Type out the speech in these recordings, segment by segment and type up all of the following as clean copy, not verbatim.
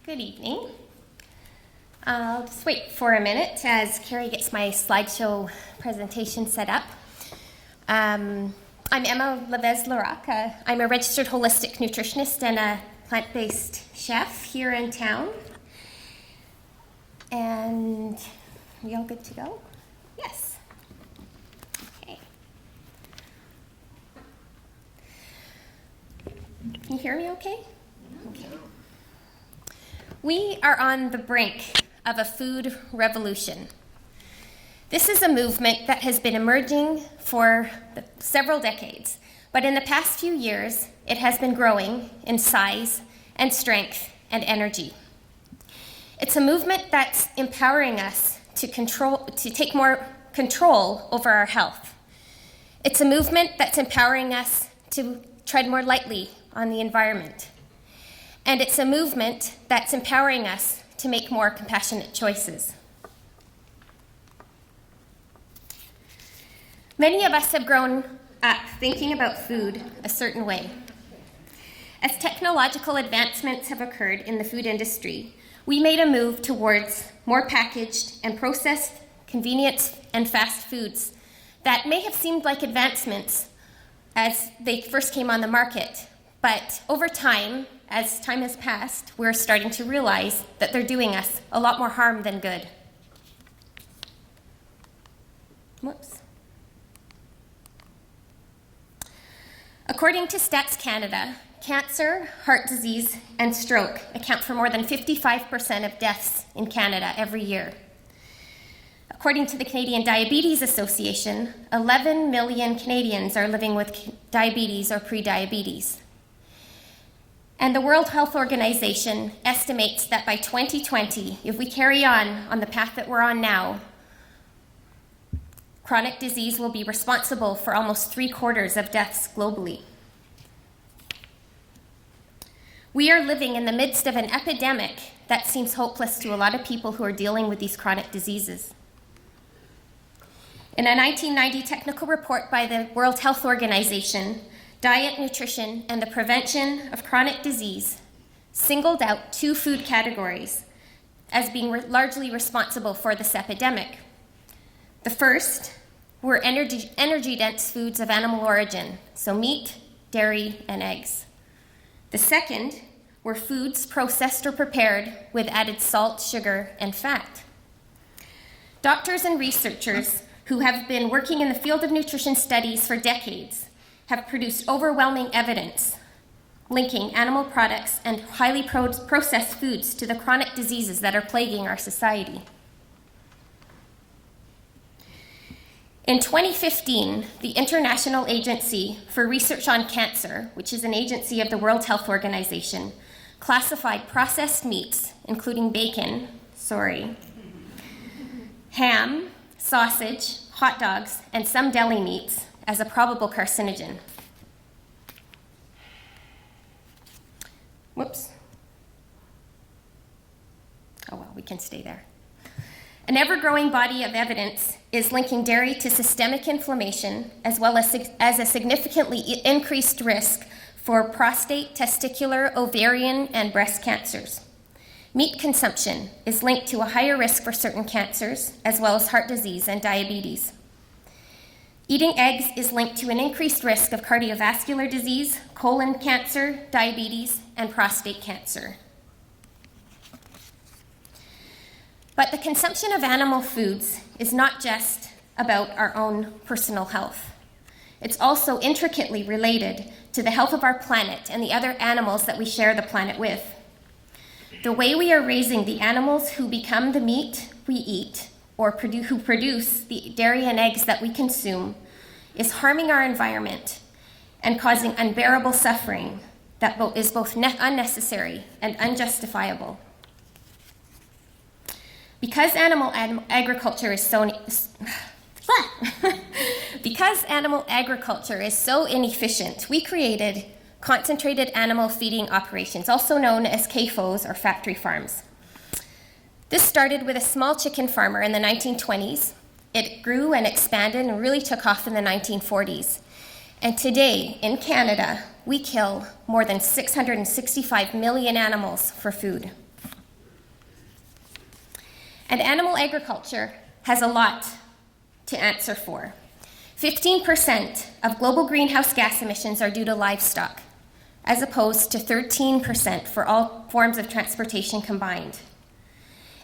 Good evening. I'll just wait for a minute as Carrie gets my slideshow presentation set up. I'm Emma Levez Larocque. I'm a registered holistic nutritionist and a plant-based chef here in town. And are we all good to go? Yes. Okay. Can you hear me okay? Okay. We are on the brink of a food revolution. This is a movement that has been emerging for several decades, but in the past few years, it has been growing in size and strength and energy. It's a movement that's empowering us to take more control over our health. It's a movement that's empowering us to tread more lightly on the environment. And it's a movement that's empowering us to make more compassionate choices. Many of us have grown up thinking about food a certain way. As technological advancements have occurred in the food industry, we made a move towards more packaged and processed, convenient and fast foods that may have seemed like advancements as they first came on the market. But over time, as time has passed, we're starting to realize that they're doing us a lot more harm than good. Whoops. According to Stats Canada, cancer, heart disease, and stroke account for more than 55% of deaths in Canada every year. According to the Canadian Diabetes Association, 11 million Canadians are living with diabetes or pre-diabetes. And the World Health Organization estimates that by 2020, if we carry on the path that we're on now, chronic disease will be responsible for almost 3/4 of deaths globally. We are living in the midst of an epidemic that seems hopeless to a lot of people who are dealing with these chronic diseases. In a 1990 technical report by the World Health Organization, Diet, Nutrition, and the Prevention of Chronic Disease singled out 2 food categories as being largely responsible for this epidemic. The first were energy-dense foods of animal origin, so meat, dairy, and eggs. The second were foods processed or prepared with added salt, sugar, and fat. Doctors and researchers who have been working in the field of nutrition studies for decades have produced overwhelming evidence linking animal products and highly processed foods to the chronic diseases that are plaguing our society. In 2015, the International Agency for Research on Cancer, which is an agency of the World Health Organization, classified processed meats, including bacon, ham, sausage, hot dogs, and some deli meats as a probable carcinogen. Whoops. Oh well, we can stay there. An ever-growing body of evidence is linking dairy to systemic inflammation as well as a significantly increased risk for prostate, testicular, ovarian, and breast cancers. Meat consumption is linked to a higher risk for certain cancers as well as heart disease and diabetes. Eating eggs is linked to an increased risk of cardiovascular disease, colon cancer, diabetes, and prostate cancer. But the consumption of animal foods is not just about our own personal health. It's also intricately related to the health of our planet and the other animals that we share the planet with. The way we are raising the animals who become the meat we eat or who produce the dairy and eggs that we consume is harming our environment and causing unbearable suffering that is both unnecessary and unjustifiable. Because animal agriculture is so inefficient, we created concentrated animal feeding operations, also known as CAFOs or factory farms. This started with a small chicken farmer in the 1920s. It grew and expanded and really took off in the 1940s. And today, in Canada, we kill more than 665 million animals for food. And animal agriculture has a lot to answer for. 15% of global greenhouse gas emissions are due to livestock, as opposed to 13% for all forms of transportation combined.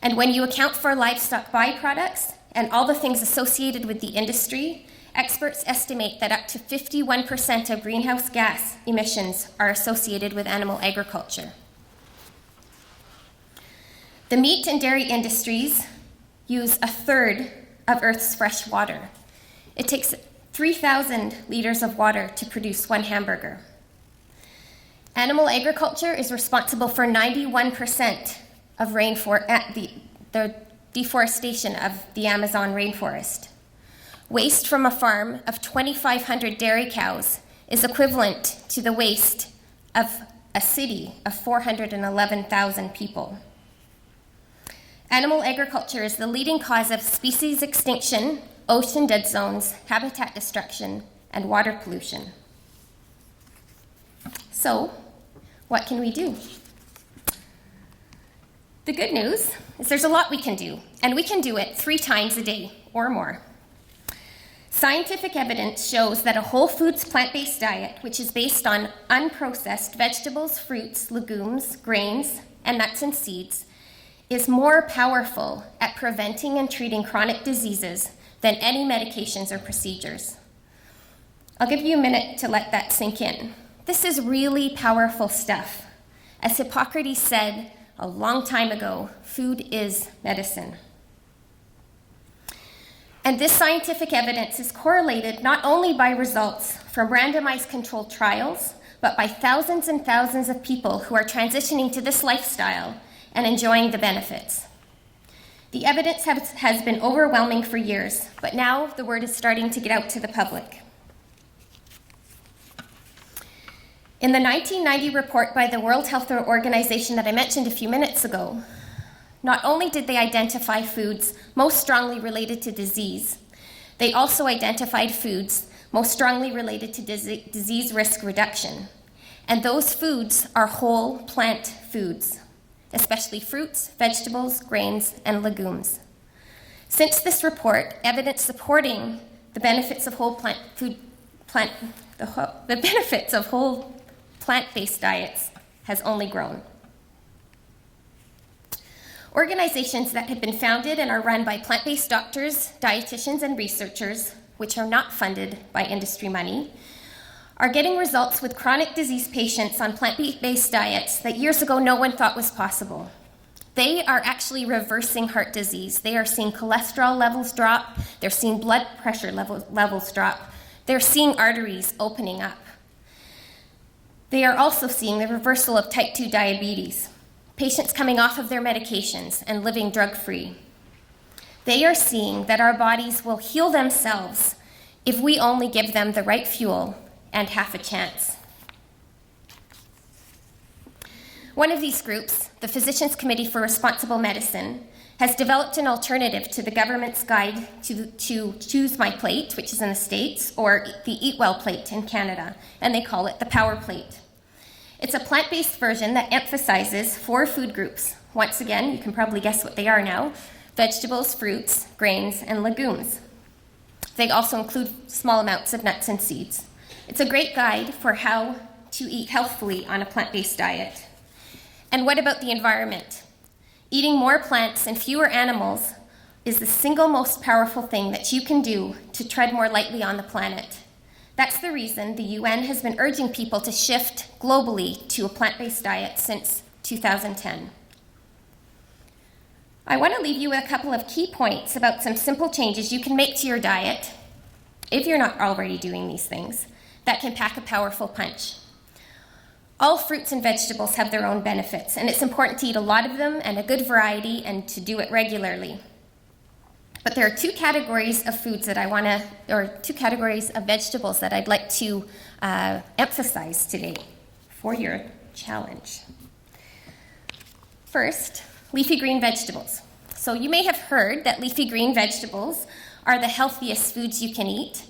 And when you account for livestock byproducts and all the things associated with the industry, experts estimate that up to 51% of greenhouse gas emissions are associated with animal agriculture. The meat and dairy industries use a third of Earth's fresh water. It takes 3,000 liters of water to produce one hamburger. Animal agriculture is responsible for 91% of the deforestation of the Amazon rainforest. Waste from a farm of 2,500 dairy cows is equivalent to the waste of a city of 411,000 people. Animal agriculture is the leading cause of species extinction, ocean dead zones, habitat destruction, and water pollution. So, what can we do? The good news is there's a lot we can do, and we can do it 3 times a day or more. Scientific evidence shows that a whole foods plant-based diet, which is based on unprocessed vegetables, fruits, legumes, grains, and nuts and seeds, is more powerful at preventing and treating chronic diseases than any medications or procedures. I'll give you a minute to let that sink in. This is really powerful stuff. As Hippocrates said a long time ago, food is medicine. And this scientific evidence is correlated not only by results from randomized controlled trials, but by thousands and thousands of people who are transitioning to this lifestyle and enjoying the benefits. The evidence has been overwhelming for years, but now the word is starting to get out to the public. In the 1990 report by the World Health Organization that I mentioned a few minutes ago, not only did they identify foods most strongly related to disease, they also identified foods most strongly related to disease risk reduction. And those foods are whole plant foods, especially fruits, vegetables, grains, and legumes. Since this report, evidence supporting the benefits of whole plant-based diets has only grown. Organizations that have been founded and are run by plant-based doctors, dietitians, and researchers, which are not funded by industry money, are getting results with chronic disease patients on plant-based diets that years ago no one thought was possible. They are actually reversing heart disease. They are seeing cholesterol levels drop. They're seeing blood pressure levels drop. They're seeing arteries opening up. They are also seeing the reversal of type 2 diabetes, patients coming off of their medications and living drug-free. They are seeing that our bodies will heal themselves if we only give them the right fuel and half a chance. One of these groups, the Physicians Committee for Responsible Medicine, has developed an alternative to the government's guide to Choose My Plate, which is in the States, or the Eat Well Plate in Canada, and they call it the Power Plate. It's a plant-based version that emphasizes 4 food groups. Once again, you can probably guess what they are now: vegetables, fruits, grains, and legumes. They also include small amounts of nuts and seeds. It's a great guide for how to eat healthfully on a plant-based diet. And what about the environment? Eating more plants and fewer animals is the single most powerful thing that you can do to tread more lightly on the planet. That's the reason the UN has been urging people to shift globally to a plant-based diet since 2010. I want to leave you with a couple of key points about some simple changes you can make to your diet, if you're not already doing these things, that can pack a powerful punch. All fruits and vegetables have their own benefits, and it's important to eat a lot of them and a good variety and to do it regularly. But there are 2 categories of foods that or 2 categories of vegetables that I'd like to emphasize today for your challenge. First, leafy green vegetables. So you may have heard that leafy green vegetables are the healthiest foods you can eat.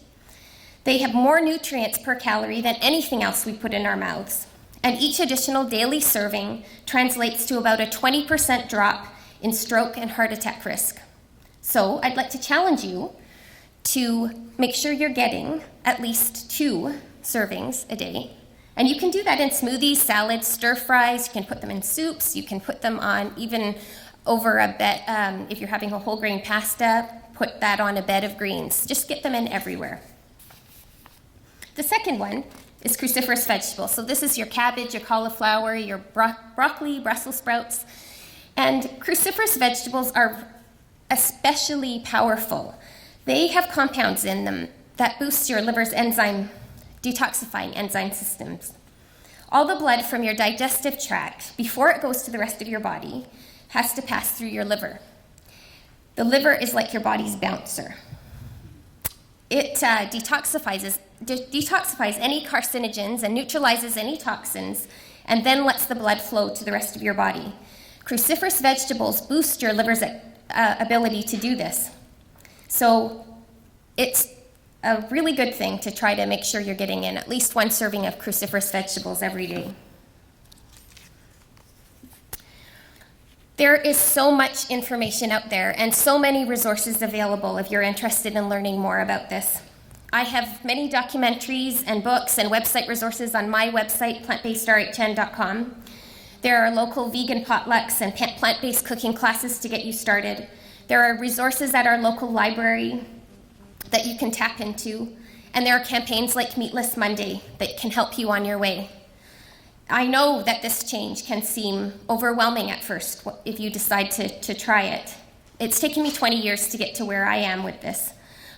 They have more nutrients per calorie than anything else we put in our mouths. And each additional daily serving translates to about a 20% drop in stroke and heart attack risk. So I'd like to challenge you to make sure you're getting at least 2 servings a day. And you can do that in smoothies, salads, stir fries. You can put them in soups. You can put them on even over a bed. If you're having a whole grain pasta, put that on a bed of greens. Just get them in everywhere. The second one is cruciferous vegetables. So this is your cabbage, your cauliflower, your broccoli, Brussels sprouts. And cruciferous vegetables are especially powerful. They have compounds in them that boost your liver's detoxifying enzyme systems. All the blood from your digestive tract, before it goes to the rest of your body, has to pass through your liver. The liver is like your body's bouncer. It detoxifies any carcinogens and neutralizes any toxins, and then lets the blood flow to the rest of your body. Cruciferous vegetables boost your liver's ability to do this. So it's a really good thing to try to make sure you're getting in at least 1 serving of cruciferous vegetables every day. There is so much information out there and so many resources available if you're interested in learning more about this. I have many documentaries and books and website resources on my website, plantbasedrhn.com. There are local vegan potlucks and plant-based cooking classes to get you started. There are resources at our local library that you can tap into, and there are campaigns like Meatless Monday that can help you on your way. I know that this change can seem overwhelming at first if you decide to try it. It's taken me 20 years to get to where I am with this.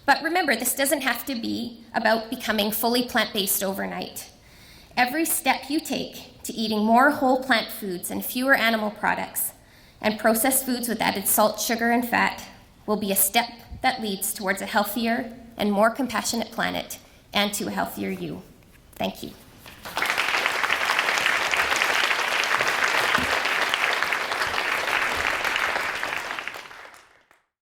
But remember, this doesn't have to be about becoming fully plant-based overnight. Every step you take to eating more whole plant foods and fewer animal products and processed foods with added salt, sugar, and fat will be a step that leads towards a healthier and more compassionate planet and to a healthier you. Thank you.